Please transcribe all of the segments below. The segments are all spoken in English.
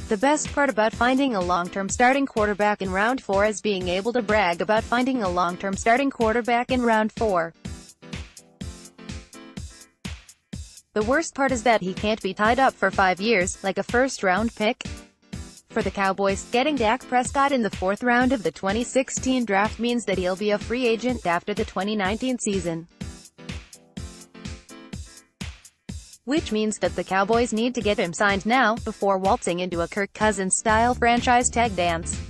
The best part about finding a long-term starting quarterback in round 4 is being able to brag about finding a long-term starting quarterback in round 4. The worst part is that he can't be tied up for 5 years, like a first-round pick. For the Cowboys, getting Dak Prescott in the 4th round of the 2016 draft means that he'll be a free agent after the 2019 season. Which means that the Cowboys need to get him signed now, before waltzing into a Kirk Cousins-style franchise tag dance.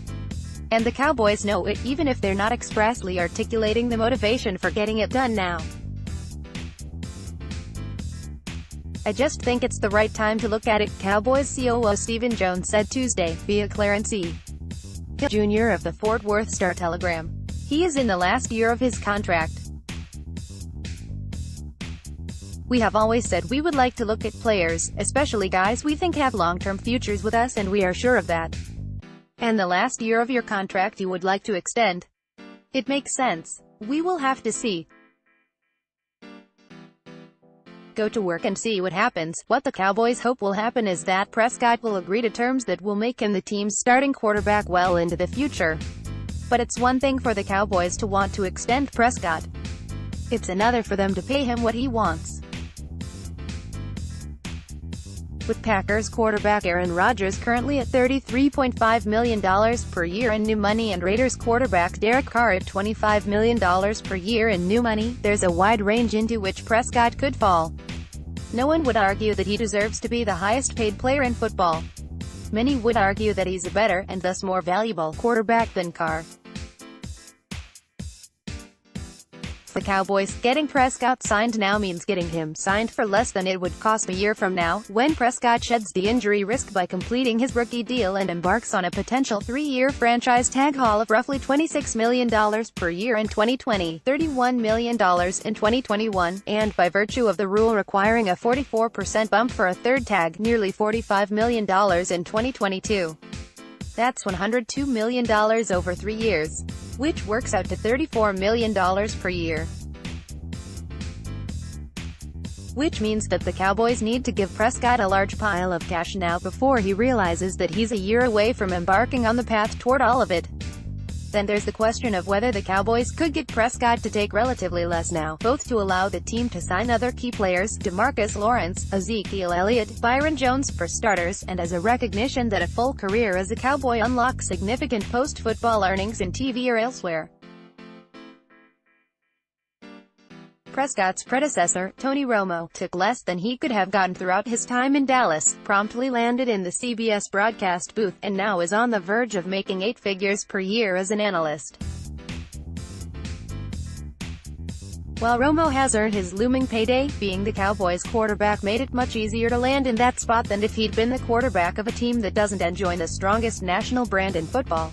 And the Cowboys know it, even if they're not expressly articulating the motivation for getting it done now. "I just think it's the right time to look at it," Cowboys COO Stephen Jones said Tuesday, via Clarence E. Hill Jr. of the Fort Worth Star-Telegram. He is in the last year of his contract. "We have always said we would like to look at players, especially guys we think have long-term futures with us, and we are sure of that. And the last year of your contract you would like to extend. It makes sense. We will have to see. Go to work and see what happens." What the Cowboys hope will happen is that Prescott will agree to terms that will make him the team's starting quarterback well into the future. But it's one thing for the Cowboys to want to extend Prescott. It's another for them to pay him what he wants. With Packers quarterback Aaron Rodgers currently at $33.5 million per year in new money and Raiders quarterback Derek Carr at $25 million per year in new money, there's a wide range into which Prescott could fall. No one would argue that he deserves to be the highest-paid player in football. Many would argue that he's a better, and thus more valuable, quarterback than Carr. For the Cowboys, getting Prescott signed now means getting him signed for less than it would cost a year from now, when Prescott sheds the injury risk by completing his rookie deal and embarks on a potential 3-year franchise tag haul of roughly $26 million per year in 2020, $31 million in 2021, and by virtue of the rule requiring a 44% bump for a third tag, nearly $45 million in 2022. That's $102 million over 3 years, which works out to $34 million per year. Which means that the Cowboys need to give Prescott a large pile of cash now before he realizes that he's a year away from embarking on the path toward all of it. Then there's the question of whether the Cowboys could get Prescott to take relatively less now, both to allow the team to sign other key players, DeMarcus Lawrence, Ezekiel Elliott, Byron Jones, for starters, and as a recognition that a full career as a Cowboy unlocks significant post-football earnings in TV or elsewhere. Prescott's predecessor, Tony Romo, took less than he could have gotten throughout his time in Dallas, promptly landed in the CBS broadcast booth, and now is on the verge of making 8 figures per year as an analyst. While Romo has earned his looming payday, being the Cowboys quarterback made it much easier to land in that spot than if he'd been the quarterback of a team that doesn't enjoy the strongest national brand in football.